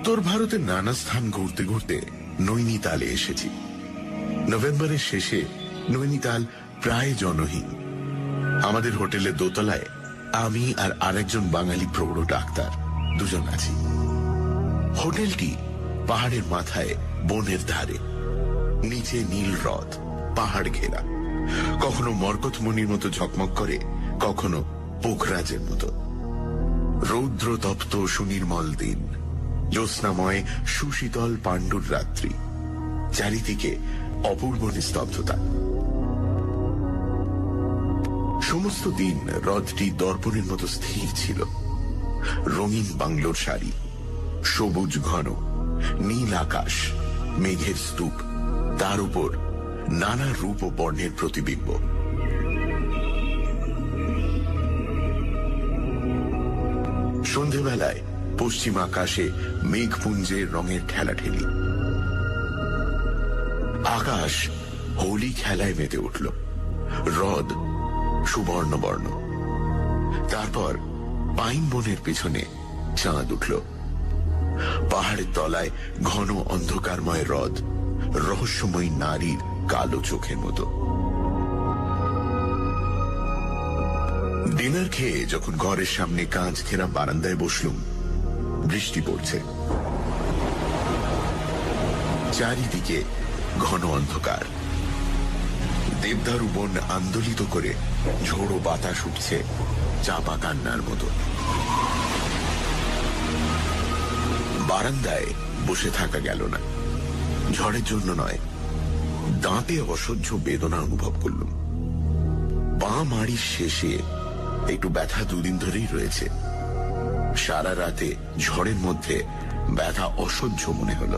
উত্তর ভারতের নানা স্থান ঘুরতে ঘুরতে নৈনিতালে এসেছি। নভেম্বরের শেষে নৈনিতাল প্রায় জনহীন। আমাদের হোটেলের দোতলায় আমি আর আরেকজন বাঙালি প্রৌঢ় ডাক্তার দুজন আছি। হোটেলটি পাহাড়ের মাথায়, বনের ধারে। নিচে নীল হ্রদ, পাহাড় ঘেরা। কখনো মরকতমণির মতো ঝকমক করে, কখনো পোখরাজের মতো। রৌদ্র তপ্ত সুনির্মল দিন, জ্যোৎস্নাময় সুশীতল পাণ্ডুর রাত্রি, চারিদিকে অপূর্ব নিস্তব্ধতা। সমস্ত দিন হ্রদটি দর্পণের মতো স্থির ছিল। রঙিন বাংলোর সারি, সবুজ ঘন, নীল আকাশ, মেঘের স্তূপ, তার উপর নানা রূপ ও বর্ণের প্রতিবিম্ব। সন্ধেবেলায় পশ্চিম আকাশে মেঘপুঞ্জের রঙের ঠেলাঠেলি। আকাশ হোলি খেলায় মেতে উঠল। হ্রদ সুবর্ণবর্ণ। তারপর পাইন বনের পেছনে চাঁদ উঠল। পাহাড়ের তলায় ঘন অন্ধকারময় হ্রদ, রহস্যময়ী নারীর কালো চোখের মতো। ডিনার খেয়ে যখন ঘরের সামনে কাঁচ ঘেরা বারান্দায় বসলুম, বৃষ্টি পড়ছে। চারিদিকে ঘন অন্ধকার। দেবদারু বন আন্দোলিত করে ঝোড়ো বাতাস উঠছে চাপা কান্নার মতো। বারান্দায় বসে থাকা গেল না। ঝড়ের জন্য নয়, দাঁতে অসহ্য বেদনা অনুভব করলুম। বাঁ মাড়ির শেষে একটু ব্যথা দুদিন ধরেই রয়েছে। সারা রাতে ঝড়ের মধ্যে ব্যথা অসহ্য মনে হল।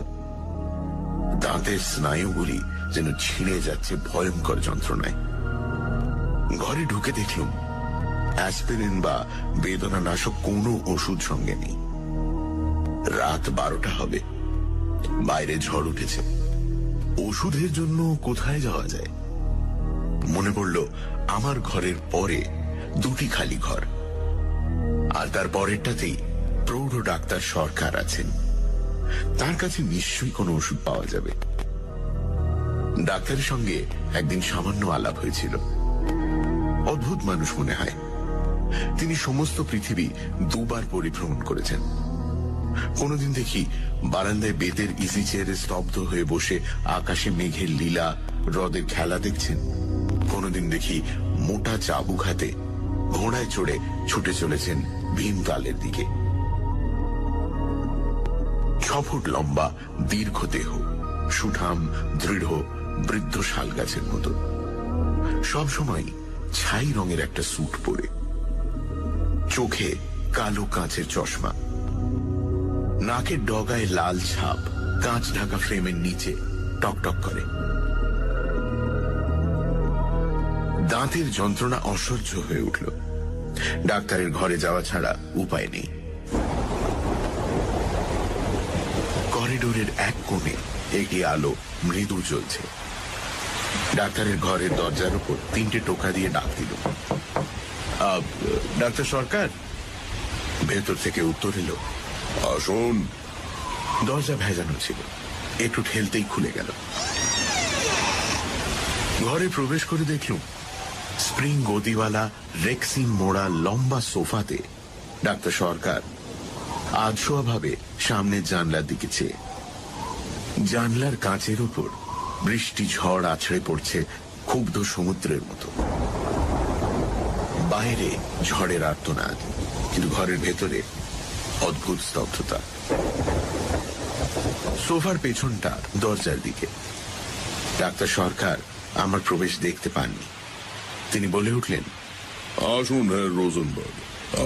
দাঁতের স্নায়ুগুলি যেন ছিঁড়ে যাচ্ছে ভয়ঙ্কর যন্ত্রণায়। ঘরে ঢুকে দেখলুম অ্যাসপিরিন বা বেদনা নাশক কোনো ওষুধ সঙ্গে নেই। রাত 12টা হবে, বাইরে ঝড় উঠেছে। ওষুধের জন্য কোথায় যাওয়া যায়? মনে পড়ল আমার ঘরের পরে দুটি খালি ঘর, আর তার পরেরটাতেই প্রৌঢ় ডাক্তার সরকার আছেন। তার কাছে নিশ্চয়ই কোনো ওষুধ পাওয়া যাবে। ডাক্তারের সঙ্গে একদিন সামান্য আলাপ হয়েছিল। অদ্ভুত মানুষ মনে হয়। তিনি সমস্ত পৃথিবী 2 বার পরিভ্রমণ করেছেন। কোনদিন দেখি বারান্দায় বেতের ইজি চেয়ারে স্তব্ধ হয়ে বসে আকাশে মেঘের লীলা, হ্রদের খেলা দেখছেন। কোনদিন দেখি মোটা চাবুক হাতে ঘোড়ায় চড়ে ছুটে চলেছেন ভীমতালের দিকে। 6 ফুট লম্বা, দীর্ঘ দেহ, সুঠাম, দৃঢ়, বৃদ্ধ শাল গাছের মতো। সবসময় ছাই রঙের একটা স্যুট পরে, চোখে কালো কাঁচের চশমা, নাকের ডগায় লাল ছাপ কাঁচ ঢাকা ফ্রেমের নিচে টকটক করে। দাঁতের যন্ত্রণা অসহ্য হয়ে উঠল। ডাক্তারের ঘরে যাওয়া ছাড়া উপায় নেই। করিডোরের এক কোণে একটি আলো মৃদু জ্বলছে। ডাক্তারের ঘরের দরজার উপর 3টে টোকা দিয়ে ডাক দিল, ডাক্তার সরকার। ভেতর থেকে উত্তর এলো, আসুন। দরজা ভেজানো ছিল, একটু ঠেলতেই খুলে গেল। ঘরে প্রবেশ করে দেখলুম স্প্রিং গদিওয়ালা রেক্সিন মোড়া লম্বা সোফাতে ডাক্তার সরকার আধশোয়া ভাবে সামনের জানলার দিকে চেয়ে। জানলার কাঁচের উপর বৃষ্টি ঝড় আছড়ে পড়ছে ক্ষুব্ধ সমুদ্রের মতো। বাইরে ঝড়ের আর্তনাদ, কিন্তু ঘরের ভেতরে অদ্ভুত স্তব্ধতা। সোফার পেছনটা দরজার দিকে। ডাক্তার সরকার আমার প্রবেশ দেখতে পাননি। তিনি বলে উঠলেন, আসুন হ্যাঁ রোজেনবার্গ,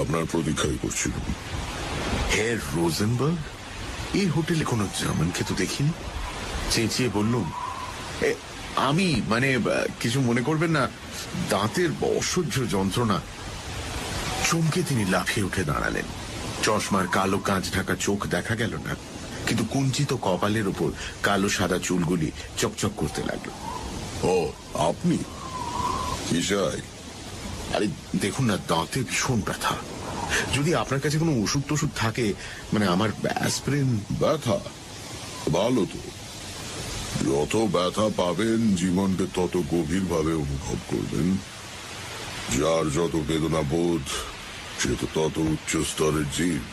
আপনার প্রতীক্ষাই করছিলাম। হ্যাঁ রোজেনবার্গ? এই হোটেলে কোনো জার্মানকে তো দেখিনি। চেঁচিয়ে বললুম, আমি কিছু মনে করবেন না, দাঁতের অসহ্য যন্ত্রণা। চমকে তিনি লাফিয়ে উঠে দাঁড়ালেন। চশমার কালো কাঁচ ঢাকা চোখ দেখা গেল না, কিন্তু কুঞ্চিত কপালের উপর কালো সাদা চুলগুলি চকচক করতে লাগলো। ও আপনি কি চাই? আরে দেখুন না, দাঁতে ভীষণ ব্যথা, যদি আপনার কাছে কোনো ওষুধ টষুধ থাকে, মানে আমার অ্যাসপিরিন। ব্যথা ভালো তো, যত ব্যথা পাবেন জীবনকে তত গভীরভাবে অনুভব করবেন। যার যত বেদনা বোধ সে তো তত উচ্চ স্তরের জীব।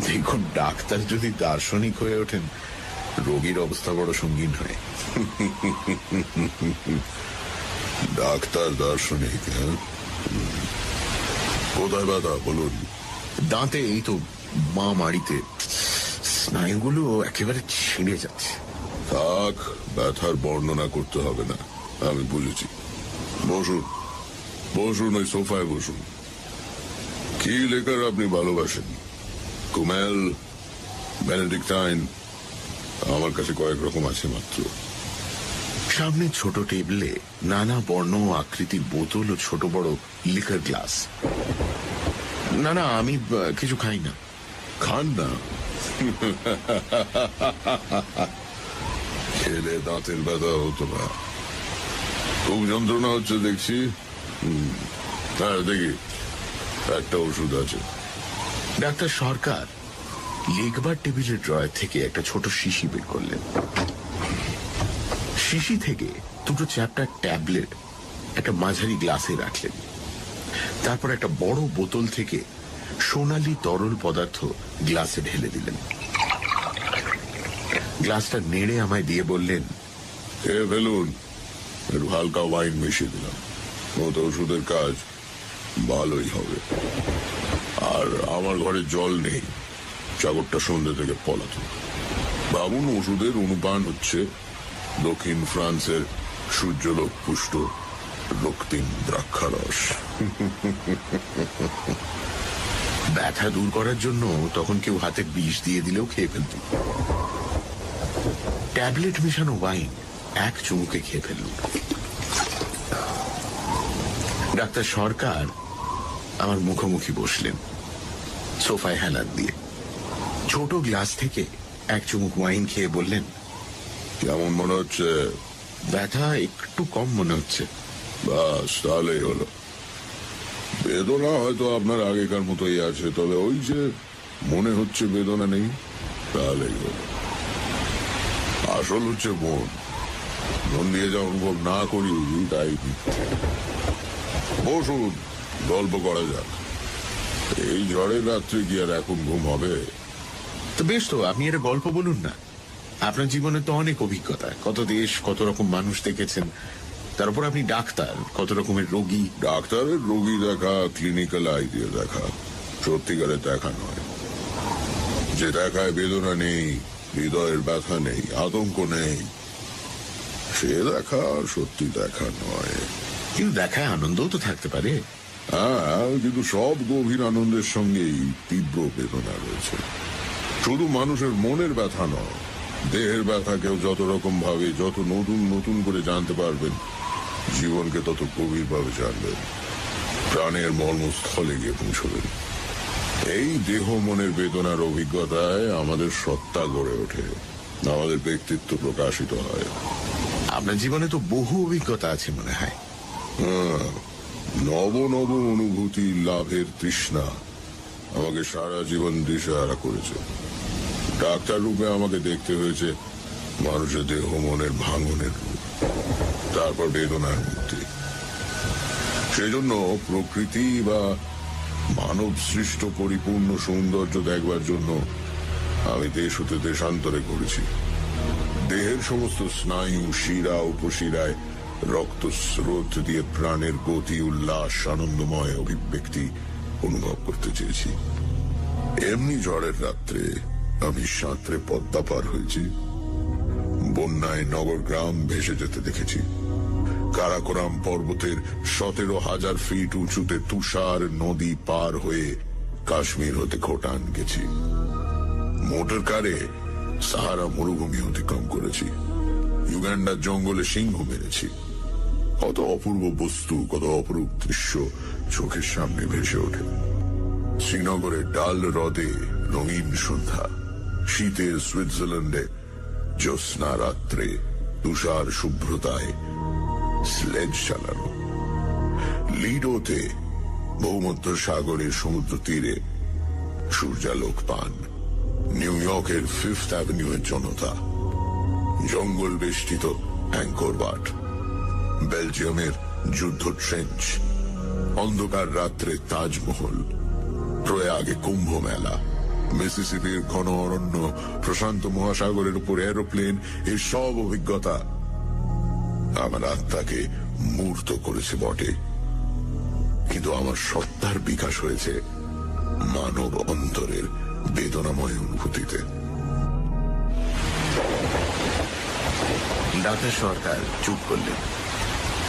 দেখুন, ডাক্তার যদি দার্শনিক হয়ে ওঠেন, রোগীর অবস্থা বড় সঙ্গীন হয়। ডাক্তার দার্শনিক? হ্যাঁ, কোথায় ব্যথা বলুন? দাঁতে, এই তো বাঁ মাড়িতে। স্নায়ুগুলো একেবারে ছিঁড়ে যাচ্ছে। থাক, ব্যথার বর্ণনা করতে হবে না, আমি বুঝেছি। বসুন বসুন, ওই সোফায় বসুন। কি লেখার আপনি ভালোবাসেন? কুমেল, বেনেডিক্টাইন? আমার কাছে কয়েক রকম আছে মাত্র। সামনে ছোট টেবিলে নানা বর্ণ ও আকৃতির বোতল ও ছোট বড় লিকার গ্লাস। না না, আমি কিছু খাই না। খান না? খেলে দাঁতের ব্যথা হতো না। খুব যন্ত্রণা হচ্ছে দেখছি। হ্যাঁ, দেখি একটা ওষুধ আছে। ডাক্তার সরকার লিখবার টেবিলের ড্রয়ার থেকে একটা ছোট শিশি বের করলেন। শিশি থেকে দুটো চ্যাপ্টার ট্যাবলেট একটা মাঝারি গ্লাসে রাখলেন। তারপর একটা বড় বোতল থেকে সোনালী তরল পদার্থ গ্লাসে ঢেলে দিলেন। গ্লাসটা নেড়ে আমায় দিয়ে বললেন, খেয়ে ফেলুন। একটু হালকা ওয়াইন মিশিয়ে দিলাম, ওতে ওষুধের কাজ ভালোই হবে। আর আমার ঘরে জল নেই, চাকরটা সন্ধ্যে থেকে পলাতক। ভাবুন, ওষুধের অনুপান হচ্ছে দক্ষিণ ফ্রান্সের সূর্যলোক পুষ্ট রক্তিম দ্রাক্ষারস। ব্যথা দূর করার জন্য তখন কেউ হাতে বিষ দিয়ে দিলেও খেয়ে ফেলত। ট্যাবলেট মেশানো ওয়াইন এক চুমুকে খেয়ে ফেলল। ডাক্তার সরকার আমার মুখোমুখি বসলেন, সোফায় হেলান দিয়ে। ছোট গ্লাস থেকে এক চুমুক ওয়াইন খেয়ে বললেন, কেমন মনে হচ্ছে? ব্যথা একটু কম মনে হচ্ছে। বাস, তাহলেই হলো। বেদনা হয়তো আপনার আগেকার মতোই আছে, তবে ওই যে মনে হচ্ছে বেদনা নেই, তাহলেই হলো। আসল হচ্ছে মন দিয়ে যা অনুভব না করি তাই মিথ্যে। বসুন, গল্প করা যাক। এই ঝড়ের রাত্রে কি আর এখন ঘুম হবে? তো বেশ, তো আপনি একটা গল্প বলুন না। আপনার জীবনে তো অনেক অভিজ্ঞতা, কত দেশ, কত রকম মানুষ দেখেছেন। তার উপর আপনি ডাক্তার, কত রকমের রোগী। ডাক্তারের রোগী দেখা ক্লিনিক্যাল আই দিয়ে দেখা, সত্যিকারের দেখা নয়। যে দেখায় বেদনা নেই, হৃদয়ের ব্যথা নেই, আতঙ্ক নেই, সে দেখা সত্যি দেখা নয়। কিন্তু দেখায় আনন্দও তো থাকতে পারে। হ্যাঁ, কিন্তু সব গভীর আনন্দের সঙ্গেই তীব্র বেদনা রয়েছে। শুধু মানুষের মনের ব্যথা নয়, দেহের ব্যথাকেও যত রকম ভাবে, যত নতুন নতুন করে জানতে পারবেন, জীবনকে তত গভীরভাবে জানবেন, প্রাণের মর্মস্থলে গিয়ে পৌঁছবেন। এই দেহ মনের বেদনার অভিজ্ঞতায় আমাদের সত্তা গড়ে ওঠে, আমাদের ব্যক্তিত্ব প্রকাশিত হয়। আপনার জীবনে তো বহু অভিজ্ঞতা আছে মনে হয়। নব নব অনুভূতি লাভের তৃষ্ণা আমাকে সারা জীবন দিশেহারা করেছে। ডাক্তার রূপে আমাকে দেখতে হয়েছে মানুষের দেহ মনের ভাঙনের রূপ, তারপর বেদনার মুক্তি। সেজন্য প্রকৃতি বা মানব সৃষ্ট পরিপূর্ণ সৌন্দর্য দেখবার জন্য আমি দেশ হতে দেশান্তরে ঘুরেছি। দেহের সমস্ত স্নায়ু, শিরা, উপশিরায় রক্তস্রোত দিয়ে প্রাণের গতি, উল্লাস, আনন্দময় অভিব্যক্তি অনুভব করতে চেয়েছি। এমনি ঝড়ের রাত্রে আমি সাঁতরে পদ্মা পার হয়েছি, বন্যায় নগর গ্রাম ভেসে যেতে দেখেছি, কারাকোরাম পর্বতের 17,000 ফিট উঁচুতে তুষার নদী পার হয়ে কাশ্মীর হতে খোটান গেছি, মোটর কারে সাহারা মরুভূমি অতিক্রম করেছি, ইউগান্ডার জঙ্গলে সিংহ মেরেছি। কত অপূর্ব বস্তু, কত অপরূপ দৃশ্য চোখের সামনে ভেসে ওঠে। শ্রীনগরের ডাল হ্রদে রঙিন সন্ধ্যা, শীতের সুইজারল্যান্ডে জ্যোৎস্না রাত্রে তুষার শুভ্রতায় স্লেজ চালানো, লিডোতে ভূমধ্য সাগরের সমুদ্র তীরে সূর্যালোক পান, নিউ ইয়র্কের 5th অ্যাভিনিউয়ের জনতা, জঙ্গল বেষ্টিত অ্যাঙ্করবাট, বেলজিয়ামের যুদ্ধ ট্রেঞ্চ, অন্ধকার রাত্রে তাজমহল, প্রয়াগে কুম্ভ মেলা, মিসিসিপির ঘন অরণ্য, প্রশান্ত মহাসাগরের উপর এরোপ্লেন, এই সব অভিজ্ঞতা আমার আত্মাকে মূর্ত করেছে বটে, কিন্তু আমার সত্তার বিকাশ হয়েছে মানব অন্তরের বেদনাময় অনুভূতিতে। ডাক্তার সরকার চুপ করলেন।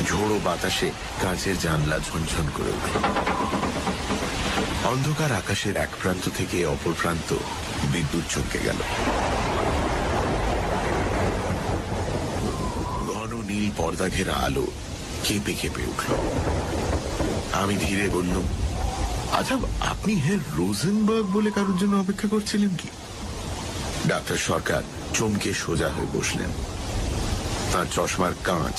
ঝোড়ো বাতাসে কাঁচের জানলা ঝনঝন করে উঠল। অন্ধকার আকাশের এক প্রান্ত থেকে অপর প্রান্ত বিদ্যুৎ চমকে গেল। ঘন নীল পর্দা ঘেরা আলো কেঁপে কেঁপে উঠল। আমি ধীরে বললাম, আচ্ছা, আপনি হ্যাঁ রোজেনবার্গ বলে কারোর জন্য অপেক্ষা করছিলেন কি? ডাক্তার সরকার চমকে সোজা হয়ে বসলেন। তার চশমার কাঁচ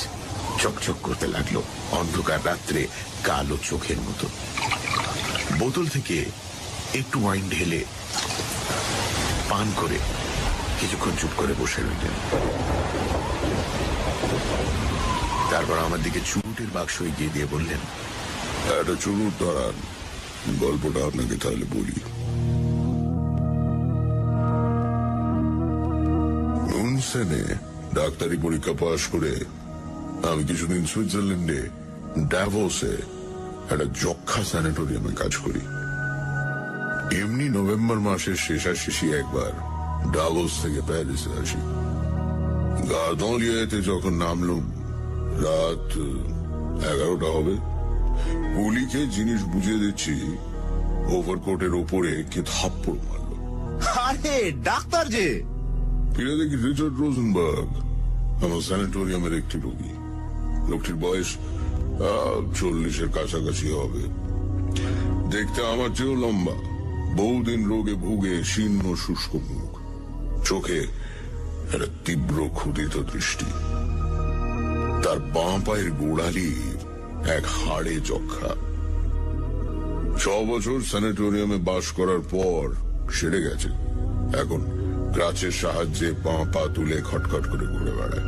চকচক করতে লাগলো অন্ধকার রাত্রে কালো চোখের মতো। বোতল থেকে একটু ওয়াইন ঢেলে পান করে কিছুক্ষণ চুপ করে বসে রইলেন। তারপর আমার দিকে চুরুটের বাক্স এগিয়ে দিয়ে বললেন, একটা চুরুট ধরান, গল্পটা আপনাকে তাহলে বলি। মুনসেনে ডাক্তারি পরীক্ষা পাশ করে আমি কিছুদিন সুইজারল্যান্ডে ড্যাভোসে একটা যক্ষা স্যানিটোরিয়ামে কাজ করি। এমনি নভেম্বর মাসের শেষাশেষি একবার ডাভোস থেকে প্যারিসে আসি। গার্দলিয়াতে যখন নামলাম রাত 11টা হবে। পুলিকে জিনিস বুঝিয়ে দিচ্ছি, ওভারকোটের ওপরে কে থাপ্পড় মারল। আরে ডাক্তার যে! ফিরে দেখি রিচার্ড রোজেনবার্গ, আমার স্যানিটোরিয়ামের একটি রোগী। লোকটির বয়স 40-এর কাছাকাছি হবে। দেখতে আমার চেয়েও লম্বা, বহুদিন রোগে ভুগে শীর্ণ শুষ্ক মুখ, চোখে একটা তীব্র ক্ষুধিত দৃষ্টি। তার বাঁ পায়ের গোড়ালির এক হাড়ে যক্ষা। 6 বছর স্যানিটোরিয়ামে বাস করার পর সেরে গেছে। এখন ক্রাচের সাহায্যে বাঁ পা তুলে খটখট করে ঘুরে বেড়ায়।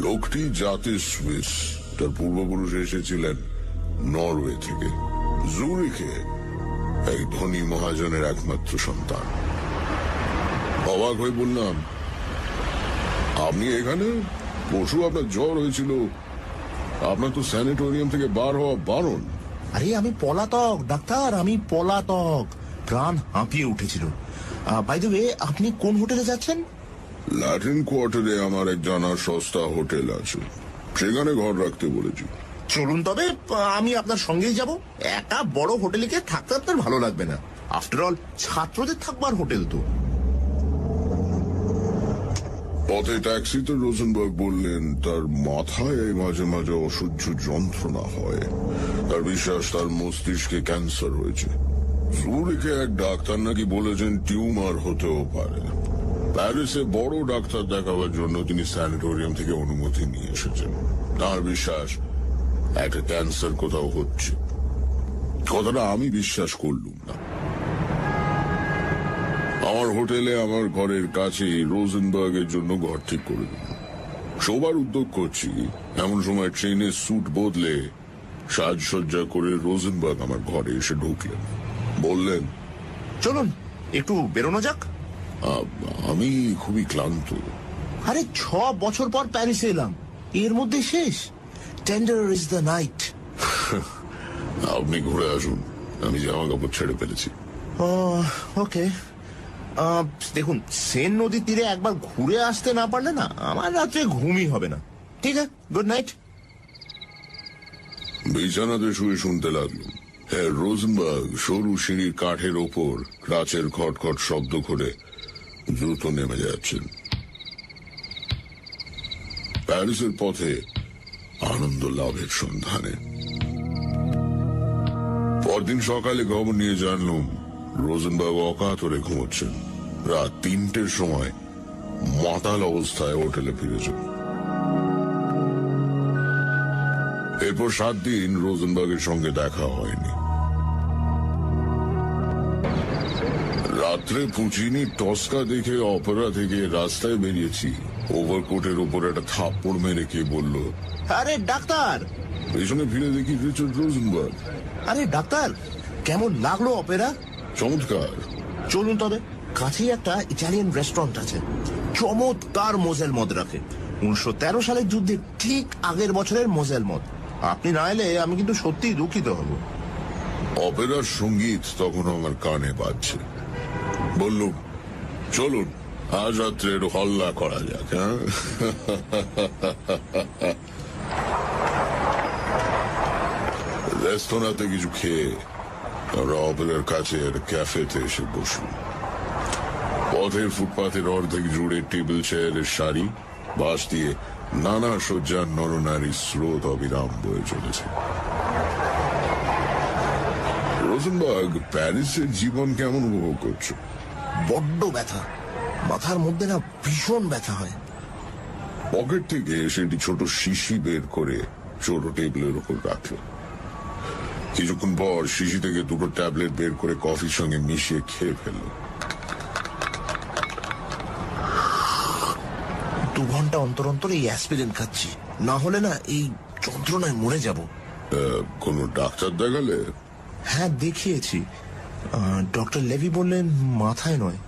লোকটি জাতে সুইস, তার পূর্বপুরুষ এসেছিলেন নরওয়ে থেকে। জুরিখে এক ধনী মহাজনের একমাত্র সন্তান। অবাক হয়ে বললাম, আপনি এখানে? পরশু আপনার জ্বর হয়েছিল, আপনার তো স্যানিটোরিয়াম থেকে বার হওয়া বারণ। আরে আমি পলাতক ডাক্তার, আমি পলাতক। প্রাণ হাঁপিয়ে উঠেছিল। বাই দ্য ওয়ে, আপনি কোন হোটেলে যাচ্ছেন? ল্যাটিন কোয়ার্টারে আমার এক জানার সস্তা হোটেল আছে, সেখানে ঘর রাখতে বলেছি। চলুন তবে, আমি আপনার সঙ্গেই যাব। একা বড় হোটেলে গিয়ে থাকতে আপনার ভালো লাগবে না। আফটার অল ছাত্রদের থাকবার হোটেল তো। পথে ট্যাক্সিতে রোজেনবার্গ বললেন তার মাথায় মাঝে মাঝে অসহ্য যন্ত্রণা হয়। তার বিশ্বাস তার মস্তিষ্কে ক্যান্সার হয়েছে। জুরিখে এক ডাক্তার নাকি বলেছেন টিউমার হতেও পারে। প্যারিসে বড় ডাক্তার দেখাবার জন্য তিনি স্যানিটোরিয়াম থেকে অনুমতি নিয়ে এসেছেন। তার বিশ্বাস একটা ক্যান্সার কোথাও হচ্ছে। কথাটা আমি বিশ্বাস করলুম না। আমার হোটেলে আমার ঘরের কাছে রোজেনবার্গের জন্য ঘর ঠিক করে দিল। শোবার উদ্যোগ করছি, এমন সময় ট্রেনের স্যুট বদলে সাজসজ্জা করে রোজেনবার্গ আমার ঘরে এসে ঢুকলেন। বললেন, চলুন একটু বেরোনো যাক। আমি খুবই ক্লান্ত। আরে 6 বছর পর প্যারিসে এলাম, এর মধ্যে শেষ। Tender is the night. আপনি ঘুরে আসুন, আমি জামা কাপড় ছেড়ে ফেলেছি। ওকে। দেখুন, সেন নদীর তীরে একবার ঘুরে আসতে না পারলে না আমার রাত্রে ঘুমই হবে না। ঠিক আছে, গুড নাইট। বিছানাতে শুয়ে শুনতে লাগলো হ্যাঁ রোজেনবার্গ সরু সিঁড়ির কাঠের ওপর ক্রাচের খটখট শব্দ করে দ্রুত নেমে যাচ্ছেন। প্যারিসের পথে আনন্দ লাভের সন্ধানে। পরদিন সকালে খবর নিয়ে জানলাম রোজেনবার্গ অকাতরে ঘুমোচ্ছেন। রাত 3টের সময় মাতাল অবস্থায় হোটেলে ফিরেছেন। এরপর 7 দিন রোজেনবার্গের সঙ্গে দেখা হয়নি। রাত্রে পুচিনি টস্কা দেখে অপেরা থেকে রাস্তায় বেরিয়েছি। ওভারকোটের উপর একটা থাপ্পড় মেরে কে বলল, আরে ডাক্তার! পেছনে ফিরে দেখি রিচার্ড রোজেনবার্গ। আরে ডাক্তার, কেমন লাগলো অপেরা? চমৎকার। চলুন তবে, কাছেই একটা ইটালিয়ান রেস্টুরেন্ট আছে, চমৎকার মোজেল মদ রাখে। 1913 সালের যুদ্ধের ঠিক আগের বছরের মোজেল মদ। আপনি না এলে আমি কিন্তু সত্যিই দুঃখিত হব। অপেরার সঙ্গীত তখন আমার কানে বাজছে। বললুম, চলুন আজ রাত্রে একটু হল্লা করা যাক। হ্যাঁ, রেস্তোরাঁতে কিছু খেয়ে আমরা অপেরার কাছে একটা ক্যাফেতে এসে বসলাম। পথের ফুটপাথের অর্ধেক জুড়ে টেবিল চেয়ারের সারি, বাস দিয়ে নানা সজ্জার নরনারীর স্রোত অবিরাম বয়ে চলেছে। রোজেনবার্গ, প্যারিসের জীবন কেমন উপভোগ করছো? বড্ড ব্যথা, মাথার মধ্যে না ভীষণ ব্যথা হয়। পকেট থেকে সেটি ছোট শিশি বের করে ছোট টেবিলের উপর রাখলো। কিছুক্ষণ পর শিশি থেকে দুটো ট্যাবলেট বের করে কফির সঙ্গে মিশিয়ে খেয়ে ফেললো। 2 ঘন্টা অন্তর অন্তর এই অ্যাসপিরিন খাচ্ছি, না হলে না এই যন্ত্রণায় মরে যাব। কোনো ডাক্তার দেখালে? হ্যাঁ, দেখিয়েছি। ডক্টর লেভি বললেন মাথায় নয়,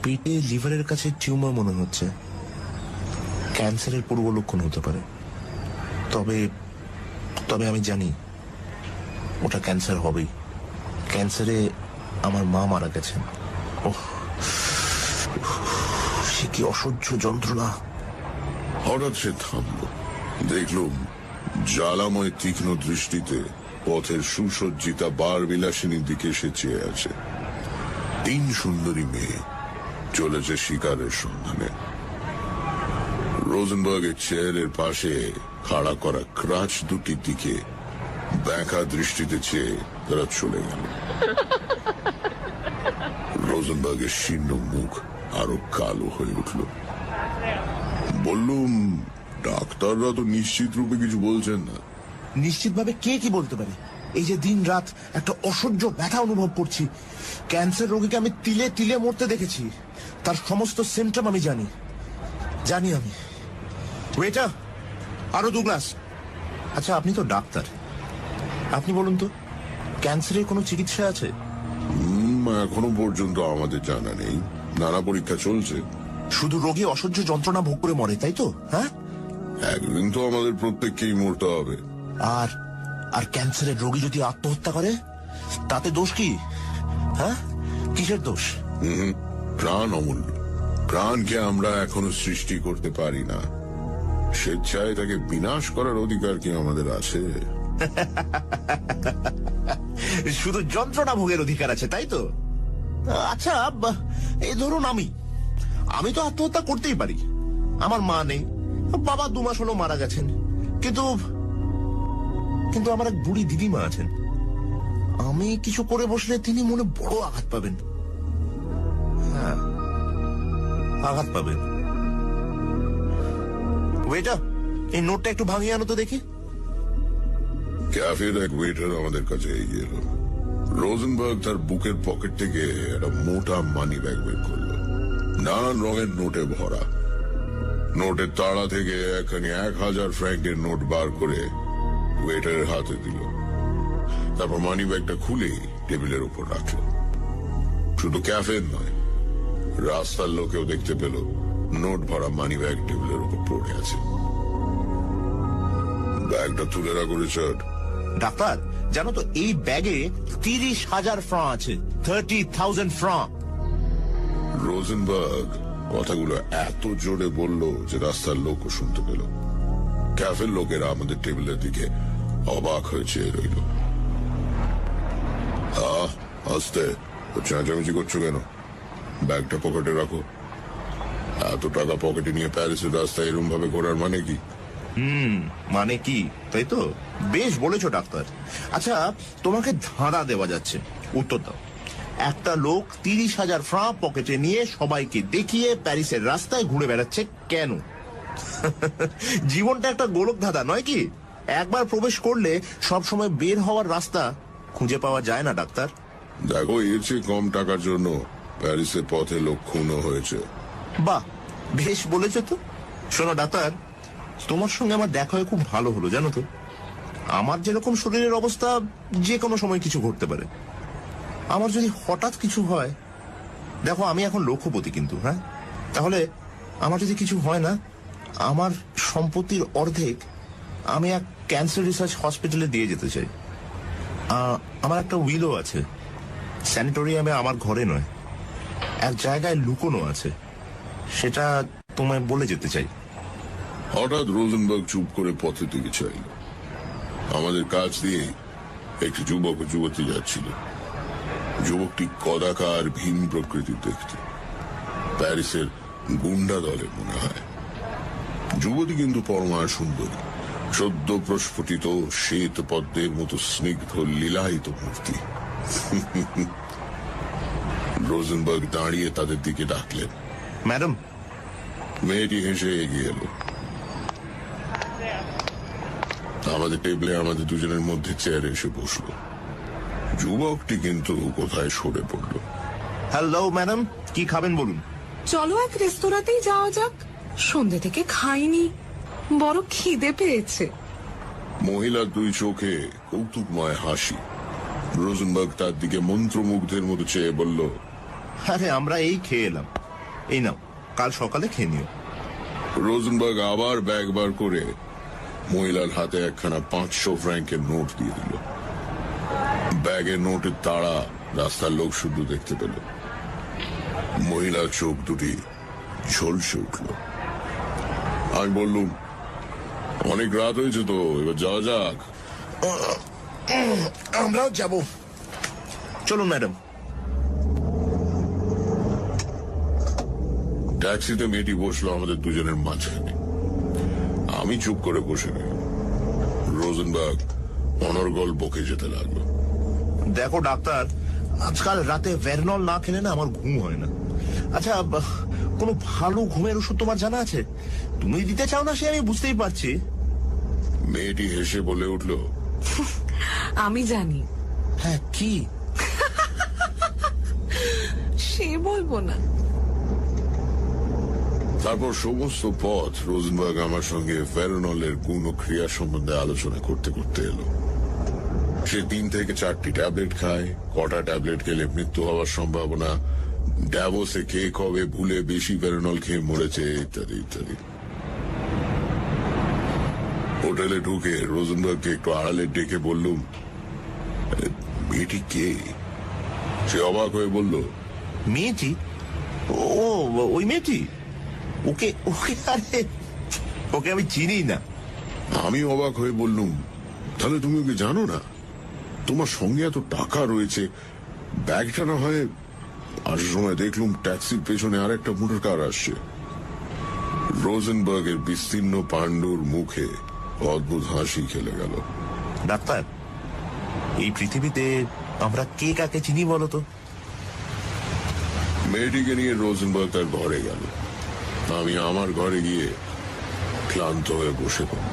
পেটে লিভারের কাছে টিউমার মনে হচ্ছে, ক্যান্সারের পূর্ব লক্ষণ হতে পারে। তবে তবে আমি জানি ওটা ক্যান্সার হবেই। ক্যান্সারে আমার মা মারা গেছেন। ওহ, সে কি অসহ্য যন্ত্রণা! হঠাৎ সে থামল। দেখলুম জ্বালাময় তীক্ষ্ণ দৃষ্টিতে পথের সুসজ্জিতা বার বিলাসিনীর দিকে সে চেয়ে আছে। 3 সুন্দরী মেয়ে চলেছে শিকারের সন্ধানে। রোজেনবার্গের চেয়ারের পাশে খাড়া করা ক্রাচ দুটির দিকে ব্যাঁকা দৃষ্টিতে চেয়ে তারা চলে গেল। রোজেনবার্গের শীর্ণ মুখ আরো কালো হয়ে উঠল। বললুম, ডাক্তাররা তো নিশ্চিত রূপে কিছু বলছেন না। নিশ্চিতভাবে কে কি বলতে পারে? এই যে দিন রাত একটা অসহ্য ব্যথা অনুভব করছি। ক্যান্সার রোগীকে আমি তিলে তিলে মরতে দেখেছি, তার সমস্ত সিমটম আমি জানি। আমি ওয়েটার, আরো 2 গ্লাস। আচ্ছা, আপনি তো ডাক্তার, আপনি বলুন তো, ক্যান্সারের কোনো চিকিৎসা আছে? এখনো পর্যন্ত আমাদের জানা নেই, নানা পরীক্ষা চলছে। শুধু রোগী অসহ্য যন্ত্রণা ভোগ করে মরে, তাই তো? হ্যাঁ, একদিন তো আমাদের প্রত্যেককেই মরতে হবে। আর আর ক্যান্সারের রোগী যদি আত্মহত্যা করে, তাতে দোষ কি? হ্যাঁ, কিসের দোষ? প্রাণ অমূল্য। প্রাণকে আমরা এখনো সৃষ্টি করতে পারি না, স্বেচ্ছায় তাকে বিনাশ করার অধিকার কি আমাদের আছে? শুধু যন্ত্রণা ভোগের অধিকার আছে, তাই তো? আচ্ছা, এই ধরুন আমি তো আত্মহত্যা করতেই পারি। আমার মা নেই, বাবা 2 মাস হলো মারা গেছেন, কিন্তু কিন্তু আমার এক বুড়ি দিদিমা আছেন। আমি কিছু করে বসলে তিনি মনে বড় আঘাত পাবেন। হ্যাঁ, আঘাত পাবেন। ওয়েটার, এই নোটটা একটু ভাঙিয়ে আনো তো দেখি। ক্যাফের এক ওয়েটার আমাদের কাছে এগিয়ে এলো। রোজেনবার্গ তার বুকের পকেট থেকে একটা মোটা মানি ব্যাগ বের করলো, নানান রঙের নোটে ভরা। নোটের তাড়া থেকে একখানি 1000 ফ্র্যাঙ্কের নোট বার করে ওয়েটারের হাতে দিল। তারপর মানি ব্যাগটা খুলে টেবিলের উপর রাখলো। শুধু ক্যাফের নয়, রাস্তার লোকেও দেখতে পেল নোট ভরা মানি ব্যাগ টেবিলের উপর পড়ে আছে। ব্যাগটা তুলে রাখো রিচার্ড। ডাক্তার, জানো তো এই ব্যাগে 30,000 ফ্রাঁ আছে। 30,000 ফ্রাঁ। রোজেনবার্গ কথাগুলো এত জোরে বলল যে রাস্তার লোকও শুনতে পেল। ক্যাফের লোকেরা আমাদের টেবিলের দিকে অবাক হয়ে চেয়ে রইল। আস্তে, চেঁচামেচি করছো কেন? ব্যাগটা পকেটে রাখো। এত টাকা পকেটে নিয়ে প্যারিসের রাস্তায় এরম ভাবে ঘোরার মানে কি? মানে কি, তাই তো? বেশ বলেছো ডাক্তার। আচ্ছা, তোমাকে ধাঁধা দেওয়া যাচ্ছে, উত্তর দাও। একটা লোক 30,000 ফ্রাঁ পকেটে নিয়ে সবাইকে দেখিয়ে প্যারিসের রাস্তায় ঘুরে বেড়াচ্ছে কেন? জীবনটা একটা গোলক ধাঁধা নয় কি? একবার প্রবেশ করলে সব সময় বের হওয়ার রাস্তা খুঁজে পাওয়া যায় না ডাক্তার। দেখো, এর চেয়ে কম টাকার জন্য প্যারিসের পথে লোক খুনও হয়েছে। বাহ, বেশ বলেছ তো। শোনো ডাক্তার, তোমার সঙ্গে আমার দেখা হয়ে খুব ভালো হলো জানো তো। আমার যেরকম শরীরের অবস্থা, যে কোনো সময় কিছু ঘটতে পারে। আমার যদি হঠাৎ কিছু হয়, দেখো আমি এখন লক্ষপতি কিন্তু, হ্যাঁ, তাহলে আমার যদি কিছু হয় না, আমার সম্পত্তির অর্ধেক আমি এক ক্যান্সার রিসার্চ হসপিটালে দিয়ে যেতে চাই। আমার একটা উইলও আছে, স্যানিটোরিয়ামে আমার ঘরে নয়, এক জায়গায় লুকোনো আছে, সেটা তোমায় বলে যেতে চাই। হঠাৎ রোজেনবার্গ চুপ করে পথে দিকে চাইল। আমাদের কাছ দিয়ে একটি যুবক ও যুবতী যাচ্ছিল। যুবকটি কদাকার ভিন প্রকৃতির দেখতে, প্যারিসের গুন্ডা দলের মনে হয়। যুবতী কিন্তু পরমা সুন্দরী, সদ্য প্রস্ফুটিত শ্বেত পদ্মের মতো স্নিগ্ধ লীলায়িত মূর্তি। রোজেনবার্গ দাঁড়িয়ে তাদের দিকে ডাকলেন, ম্যাডাম। মেয়েটি হেসে এগিয়ে এলো। আমাদের টেবিলে আমাদের দুজনের মধ্যে চেয়ারে এসে বসলো। যুবকটি কিন্তু কোথায় সরে পড়ল। হ্যালো ম্যাডাম, কি খাবেন বলুন? চলো এক রেস্তোরাঁতেই যাওয়া যাক, সন্ধ্যে থেকে খাইনি, বড় খিদে পেয়েছে। মহিলার দুই চোখে কৌতুকময় হাসি। রোজেনবার্গ তার দিকে মন্ত্রমুগ্ধের মতো চেয়ে বলল, আরে আমরা এই খেয়ে এলাম, এই নাও, কাল সকালে খেয়ে নিও। রোজেনবার্গ আবার ব্যাগ বার করে মহিলার হাতে একখানা 500 ফ্র্যাঙ্কের নোট দিয়ে দিল। ব্যাগের নোটের তাড়া রাস্তার লোক শুধু দেখতে পেল। মহিলার চোখ দুটি ঝলসে উঠল। আমি বললুম, অনেক রাত হয়েছে তো, এবার যাওয়া যাক। আমরাও যাব, চলুন ম্যাডাম। ট্যাক্সিতে মেয়েটি বসলো আমাদের দুজনের মাঝখানে। আমি চুপ করে বসে রইলাম। রোজেনবার্গ অনর্গল বকে যেতে লাগলো। দেখো ডাক্তার, আজকাল রাতে ভেরনল না খেলে না আমার ঘুম হয় না। আচ্ছা, কোনো ভালো ঘুমের ওষুধ তোমার জানা আছে? তুমি দিতে চাও না সে আমি বুঝতেই পারছি। মেয়েটি হেসে বলে উঠল, আমি জানি। হ্যাঁ, কি? সে বলবো না। তারপর সমস্ত পথ রোজেনবার্গ আমার সঙ্গে ভেরনলের গুণ ও ক্রিয়া সম্বন্ধে আলোচনা করতে করতে এলো। সে 3 থেকে 4টি ট্যাবলেট খায়, কটা ট্যাবলেট খেলে মৃত্যু হওয়ার সম্ভাবনা, ড্যাভোসে কে কবে ভুলে বেশি ভেরনল খেয়ে মরেছে, ইত্যাদি ইত্যাদি। হোটেলে ঢুকে রোজেনবার্গকে একটু আড়ালে ডেকে বললুম, মেয়েটি কে? সে অবাক হয়ে বলল, মেয়েটি? ও, ওই মেয়েটি? ওকে ওকে আরে ওকে আমি চিনি না। আমি অবাক হয়ে বললুম, তাহলে তুমি ওকে জানো না? তোমার সঙ্গে এত টাকা রয়েছে, ব্যাগটা না হয়। আসার সময় দেখলুম ট্যাক্সির পেছনে আর একটা মোটর কার আসছে। রোজেনবার্গের বিস্তীর্ণ পাণ্ডুর মুখে অদ্ভুত হাসি খেলে গেল। ডাক্তার, এই পৃথিবীতে আমরা কে কাকে চিনি বলো তো? মেয়েটিকে নিয়ে রোজেনবার্গ তার ঘরে গেল। আমি আমার ঘরে গিয়ে ক্লান্ত হয়ে বসে পড়ল।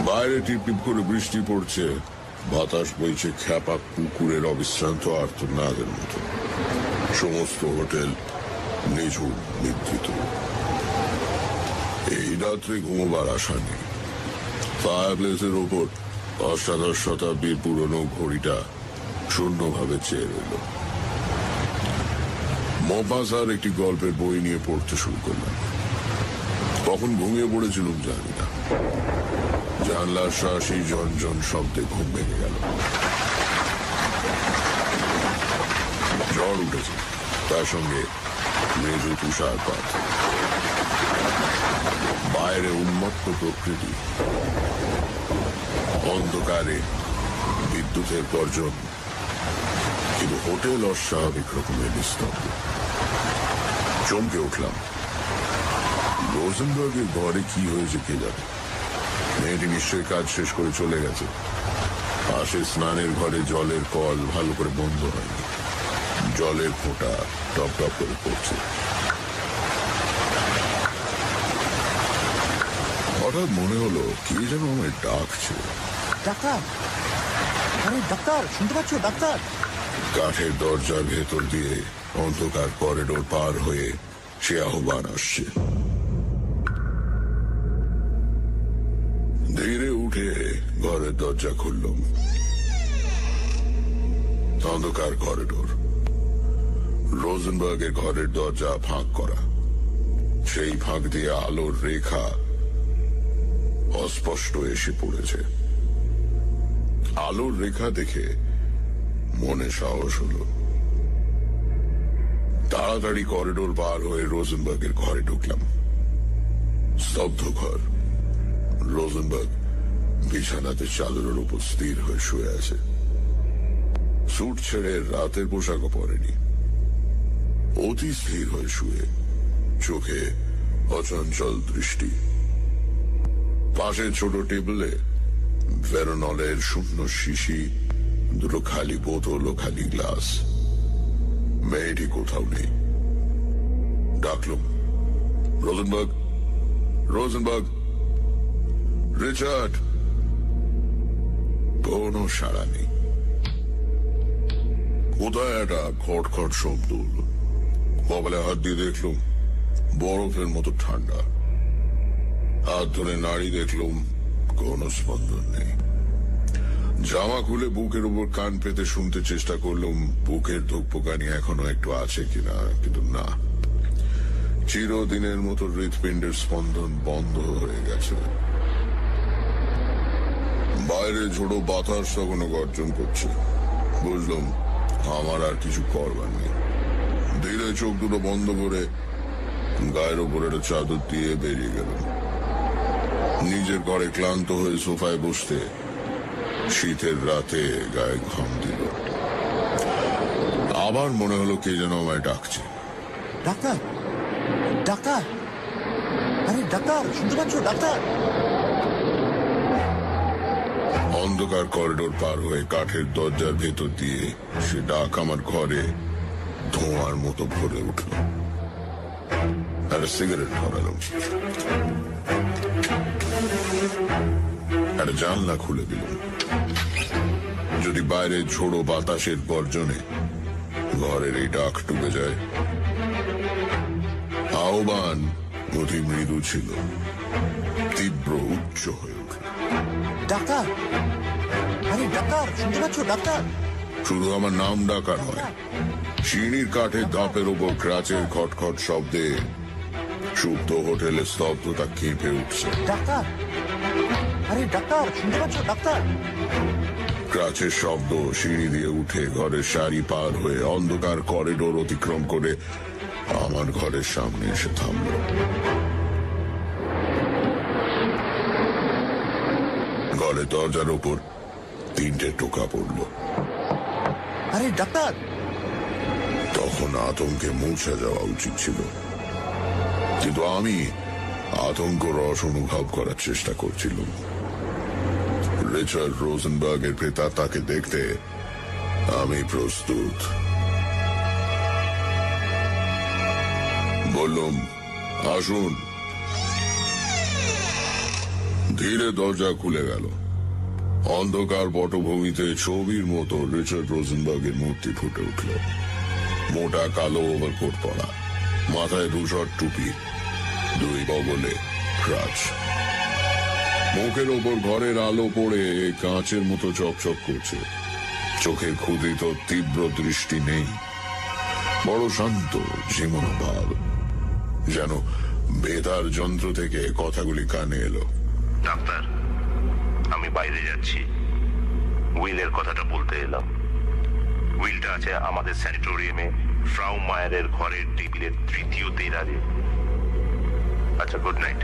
বাইরে টিপটিপ করে বৃষ্টি পড়ছে, বাতাস বইছে খ্যাপা কুকুরের অবিশ্রান্ত আর্তনাদের মতো। সমস্ত হোটেল নিঝুম নিদ্রিত। এই রাত্রে ঘুমোবার আশা নেই। ফায়ারপ্লেসের ওপর অষ্টাদশ শতাব্দীর পুরনো ঘড়িটা শূন্যভাবে চেয়ে রইল। মপাসার একটি গল্পের বই নিয়ে পড়তে শুরু করলাম। কখন ঘুমিয়ে পড়েছিলাম জানি না। জানলার শ্বাসী ঝনঝন শব্দে ঘুম ভেঙে গেল। ঝড় উঠেছে, তার সঙ্গে মেজু তুষারপাত। বাইরে উন্মত্ত প্রকৃতি, অন্ধকারে বিদ্যুতের গর্জন, কিন্তু হোটেল অস্বাভাবিক রকমের নিস্তব্ধ। চমকে উঠলাম। রোজেনবার্গের ঘরে কি হয়েছে কে জানে। মেয়েটি নিশ্চয়ই কাজ শেষ করে চলে গেছে। পাশে স্নানের ঘরে জলের কল ভালো করে বন্ধ হয়নি, জলের ফোঁটা টপ টপ করে পড়ছে। হঠাৎ মনে হলো কে যেন আমায় ডাকছে। ডাক্তার, আরে ডাক্তার, শুনতে পাচ্ছ ডাক্তার? কাঠের দরজার ভেতর দিয়ে অন্ধকার করিডোর পার হয়ে সে আহ্বান আসছে। ধীরে উঠে ঘরের দরজা খুললাম। অন্ধকার করিডোর, রোজেনবার্গের ঘরের দরজা ফাঁক করা। সেই ফাঁক দিয়ে আলোর রেখা অস্পষ্ট এসে পড়েছে। আলোর রেখা দেখে মনে সাহস হলো। তাড়াতাড়ি করিডোর পার হয়ে রোজেনবার্গের ঘরে ঢুকলাম। স্তব্ধ ঘর। রোজেনবার্গ বিছানাতে চাদরের উপর স্থির হয়ে শুয়ে আছে। স্যুট ছেড়ে রাতের পোশাকও পরেনি। অতি স্থির হয়ে শুয়ে, চোখে অচঞ্চল দৃষ্টি। পাশে ছোট টেবিলে ভেরোনলের শূন্য শিশি, দুটো খালি বোতল ও খালি গ্লাস। মেয়েটি কোথাও নেই। ডাকলুম, রোজেনবার্গ, রোজেনবার্গ, রিচার্ড। কোনো সাড়া নেই। কোথায় একটা খটখট শব্দ হলো। কপালে হাত দিয়ে দেখলুম বরফের মতো ঠান্ডা। হাত ধরে নাড়ি দেখলুম কোনো স্পন্দন নেই। জামা খুলে বুকের উপর কান পেতে শুনতে চেষ্টা করলুম বুকের ধুকপুকানি এখনো একটু আছে কিনা, কিন্তু না। চিরদিনের মতো হৃৎপিণ্ডের স্পন্দন বন্ধ হয়ে গেছে। বাইরে ঝোড়ো বাতাস তখনও গর্জন করছে। বুঝলাম আমার আর কিছু করবার নেই। ধীরে চোখ দুটো বন্ধ করে গায়ের ওপর একটা চাদর দিয়ে বেরিয়ে গেলাম। নিজের ঘরে ক্লান্ত হয়ে সোফায় বসতে শীতের রাতে গায়ে ঘাম দিল। আবার মনে হলো কে যেন আমায় ডাকছে। ডাক্তার, ডাক্তার, আরে ডাক্তার, শুনতে পাচ্ছ ডাক্তার? অন্ধকার করিডোর পার হয়ে কাঠের দরজার ভেতর দিয়ে সে ডাক আমার ঘরে ধোঁয়ার মতো ভরে উঠল। একটা সিগারেট ধরালাম। একটা জানলা খুলে দিলাম। যদি বাইরে ঝোড়ো বাতাসের গর্জনে ঘরের এই ডাক ডুবে যায়। আহ্বান অতি মৃদু ছিল, তীব্র উচ্চ হয়ে উঠল। ডাক্তার, আরে ডাক্তার, শুনতে পাচ্ছ ডাক্তার? শুধু আমার নাম ডাকা নয়, চিনির কাঠের ধাপের ওপর ক্রাচের খটখট শব্দে সুপ্ত হোটেলের স্তব্ধতা কেঁপে উঠছে। ডাক্তার, আরে ডাক্তার, শুনতে পাচ্ছ ডাক্তার? ক্রাচের শব্দ সিঁড়ি দিয়ে উঠে ঘরের সারি পার হয়ে অন্ধকার করিডোর অতিক্রম করে আমার ঘরের সামনে এসে থামল। ঘরের দরজার ওপর 3টে টোকা পড়ল। আরে ডাক্তার! তখন আতঙ্কে মূর্ছা যাওয়া উচিত ছিল, কিন্তু আমি আতঙ্ক রস অনুভব করার চেষ্টা করছিলাম। রিচার্ড রোজেনবার্গের প্রেতা তাকে দেখতে আমি প্রস্তুত। বললুম, আসুন। ধীরে দরজা খুলে গেল। অন্ধকার পটভূমিতে ছবির মতো রিচার্ড রোজেনবার্গের মূর্তি ফুটে উঠল। মোটা কালো ওভারকোট পরা, মাথায় ধূসর টুপি, দুই বগলে ক্রাচ। মুখের ওপর ঘরের আলো পড়ে কাঁচের মতো চকচক করছে। চোখের ক্ষুধিত তীব্র দৃষ্টি নেই, বড় শান্ত ঝিমুনো ভাব, যেন বেতার যন্ত্র থেকে কথাগুলি কানে এলো। ডাক্তার, আমি বাইরে যাচ্ছি। উইলের কথাটা বলতে এলাম। উইলটা আছে আমাদের স্যানিটোরিয়ামে ফ্রাউ মায়ারের ঘরের টেবিলের 3য় দেরাজে। আচ্ছা, গুড নাইট।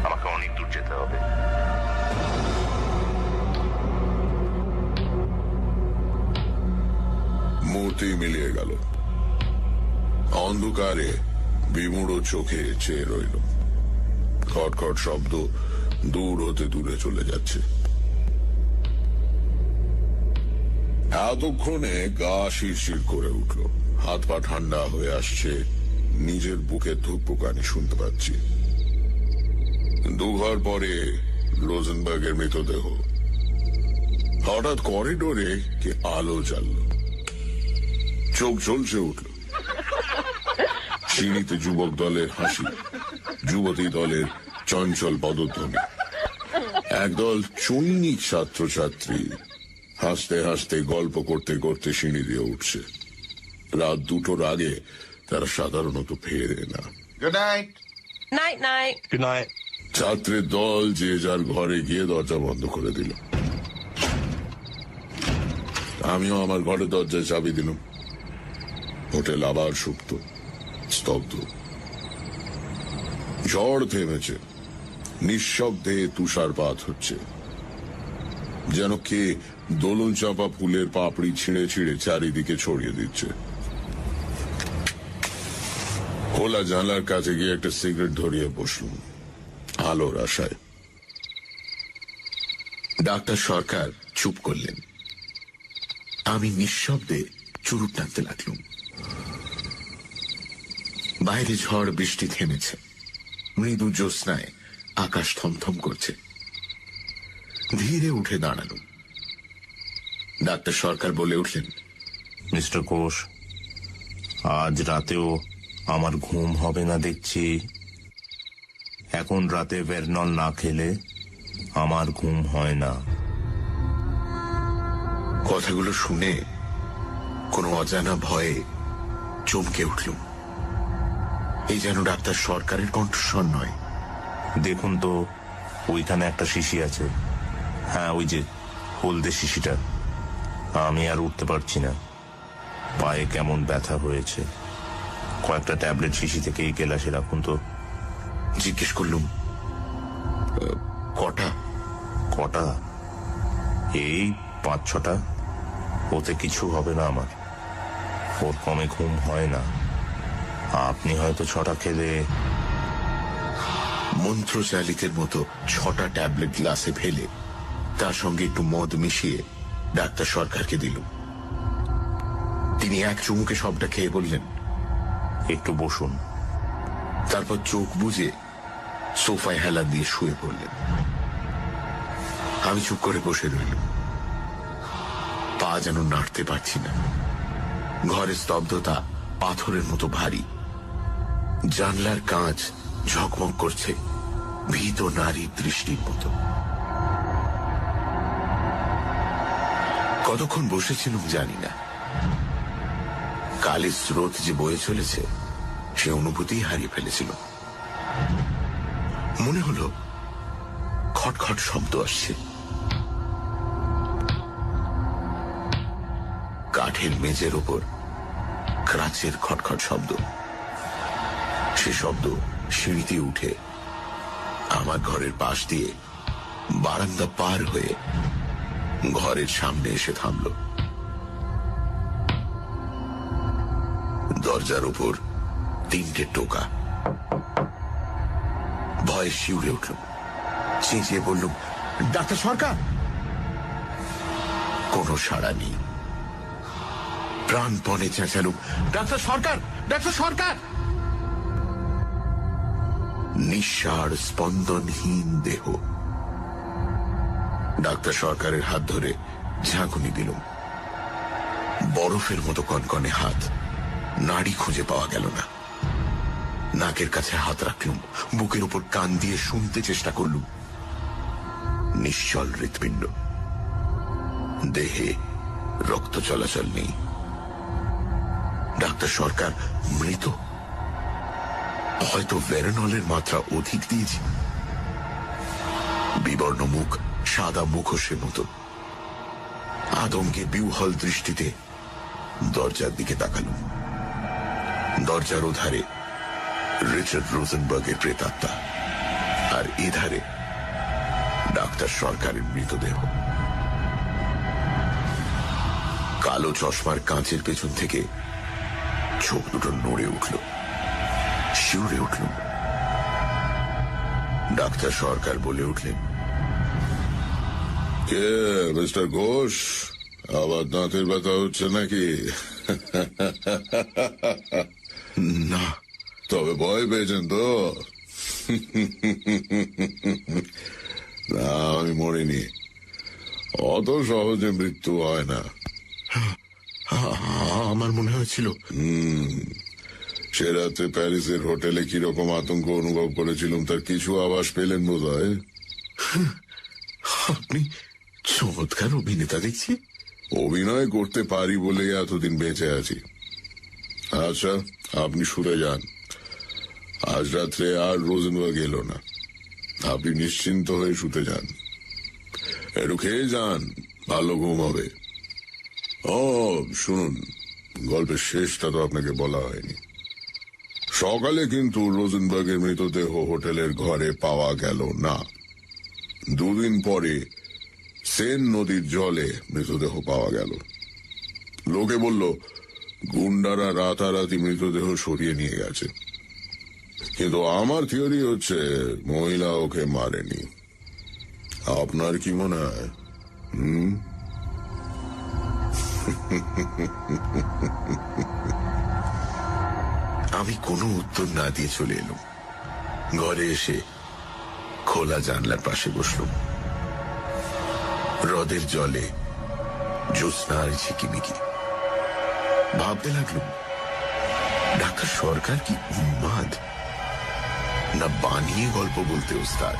আমাকে অনেক দূর যেতে হবে। মূর্তি মিলিয়ে গেল। অন্ধকারে বিমূঢ় চোখে চেয়ে রইল। খটখট শব্দ দূর হতে দূরে চলে যাচ্ছে। এতক্ষণে গা শিরশির করে উঠল, হাত পা ঠান্ডা হয়ে আসছে। নিজের বুকে ধুকপুকানি শুনতে পাচ্ছি। 2 ঘর পরে রোজেনবার্গের মৃতদেহ। হঠাৎ করিডোরে কি আলো জ্বালল, চোখ ঝলসে উঠল। সিঁড়িতে যুবক দলের হাসি, যুবতী দলের চঞ্চল পদধ্বনি। একদল চৈনিক ছাত্রছাত্রী হাসতে হাসতে গল্প করতে করতে সিঁড়ি দিয়ে উঠছে। রাত 2টোর আগে তারা সাধারণত ফেরে না। Good night. Night, night. Good night. ছাত্রের দল যে যার ঘরে গিয়ে দরজা বন্ধ করে দিল। আমিও আমার ঘরের দরজায় চাবি দিলাম। হোটেল আবার সুপ্ত, স্তব্ধ। ঝড় থেমেছে, নিঃশব্দে তুষারপাত হচ্ছে, যেন কে দোলন চাপা ফুলের পাপড়ি ছিঁড়ে ছিঁড়ে চারিদিকে ছড়িয়ে দিচ্ছে। খোলা জানলার কাছে গিয়ে একটা সিগারেট ধরিয়ে বসলুম আলোর আশায়। ডাক্তার সরকার চুপ করলেন। আমি নিঃশব্দে চুরুট টানতে লাগলুম। বাইরে ঝড় বৃষ্টি থেমেছে, মৃদু জ্যোৎস্নায় আকাশ থমথম করছে। ধীরে উঠে দাঁড়ালুম। ডাক্তার সরকার বলে উঠলেন, মিস্টার ঘোষ, আজ রাতেও আমার ঘুম হবে না দেখছি। এখন রাতে ভেরনল না খেলে আমার ঘুম হয় না। কথাগুলো শুনে কোনো অজানা ভয়ে চমকে উঠলুম। এই যেন ডাক্তার সরকারের কণ্ঠস্বর নয়। দেখুন তো, ওইখানে একটা শিশি আছে। হ্যাঁ, ওই যে হলদে শিশিটা। আমি আর উঠতে পারছি না, পায়ে কেমন ব্যথা হয়েছে। কয়েকটা ট্যাবলেট শিশি থেকে এই গেলাসে রাখুন তো। জিজ্ঞেস করলুম, কটা? কটা? এই 5-6টা। ওতে কিছু হবে না আমার। ওর কমে ঘুম হয় না। আপনি হয়তো 6টা খেলে। মন্ত্রচালিতের মতো 6টা ট্যাবলেট গ্লাসে ফেলে তার সঙ্গে একটু মদ মিশিয়ে ডাক্তার সরকারকে দিলুম। তিনি এক চুমুকে সবটা খেয়ে বললেন, একটু বসুন। তারপর চোখ বুজে সোফায় হেলা দিয়ে শুয়ে পড়লেন। আমি চুপ করে বসে রইলাম। পা যেন নাড়তে পারছি না। ঘরের স্তব্ধতা পাথরের মতো ভারী। জানলার কাঁচ ঝকমক করছে ভীত নারীর দৃষ্টির মতো। কতক্ষণ বসেছিলাম জানি না। কালের স্রোত যে বয়ে চলেছে সে অনুভূতি হারিয়ে ফেলেছিল। মনে হলো খটখট শব্দ আসছে। কাঠের মেঝের ওপর ক্রাচের খটখট শব্দ। সে শব্দ সিঁড়িতে উঠে আমার ঘরের পাশ দিয়ে বারান্দা পার হয়ে ঘরের সামনে এসে থামল। দরজার উপর 3টে টোকা। ভয়ে শিউরে উঠল। চেঁচিয়ে বললুম, ডাক্তার সরকার। কোনো সাড়া নেই। প্রাণপণে চেঁচালুম, ডাক্তার সরকার, ডাক্তার সরকার। নিঃসাড় স্পন্দনহীন দেহ। ডাক্তার সরকারের হাত ধরে ঝাঁকুনি দিলুম। বরফের মতো কনকনে হাত, নাড়ি খুঁজে পাওয়া গেল না। নাকের কাছে হাত রাখলুম, বুকের উপর কান দিয়ে শুনতে চেষ্টা করলুম। নিশ্চল হৃৎপিণ্ড, দেহে রক্ত চলাচল নেই। ডাক্তার সরকার মৃত। হয়তো ভেরনলের মাত্রা অধিক দিয়েছি। বিবর্ণ মুখ, সাদা মুখোশের মতো। আতঙ্কে বিহ্বল দৃষ্টিতে দরজার দিকে তাকালুম। দরজার ওধারে রিচার্ড রোজেনবার্গের প্রেতাত্মা, আর এধারে ডাক্তার সরকারের মৃতদেহ। কালো চশমার কাঁচের পেছন থেকে চোখ দুটো নড়ে উঠল। শিউরে উঠল। ডাক্তার সরকার বলে উঠলেন, কে মিস্টার ঘোষ, আবার দাঁতের ব্যথা হচ্ছে নাকি? না। তবে ভয় পেয়েছেন তো? না, আমি মরিনি। অত সহজে মৃত্যু হয় না। আমার মনে হয়েছিল সে রাত্রে প্যারিসের হোটেলে কিরকম আতঙ্ক অনুভব করেছিলাম তার কিছু আভাস পেলেন বোধ হয়। আপনি চমৎকার অভিনেতা দেখছি। অভিনয় করতে পারি বলে এতদিন বেঁচে আছি। আচ্ছা, আপনি শুতে যান। আজ রাত্রে আর রোজেনবার্গ এলো না। আপনি নিশ্চিন্ত হয়ে শুতে যান। একটু খেয়ে যান, ভালো ঘুম হবে। ও শুনুন, গল্পের শেষটা তো আপনাকে বলা হয়নি। সকালে কিন্তু রোজেনবার্গের মৃতদেহ হোটেলের ঘরে পাওয়া গেল না। 2 দিন পরে সেন নদীর জলে মৃতদেহ পাওয়া গেল। লোকে বলল গুন্ডারা রাতারাতি মৃতদেহ সরিয়ে নিয়ে গেছে, কিন্তু আমার থিওরি হচ্ছে মহিলা ওকে মারেনি। আপনার কি মনে হয়? আমি কোনো উত্তর না দিয়ে চলে এলাম। ঘরে এসে খোলা জানলার পাশে বসলাম। হ্রদের জলে জ্যোৎস্নার ঝিকিমিকি। ভাবতে লাগলাম, ডাক্তার সরকার কি উন্মাদ, না বানিয়ে গল্প বলতে ওস্তাদ।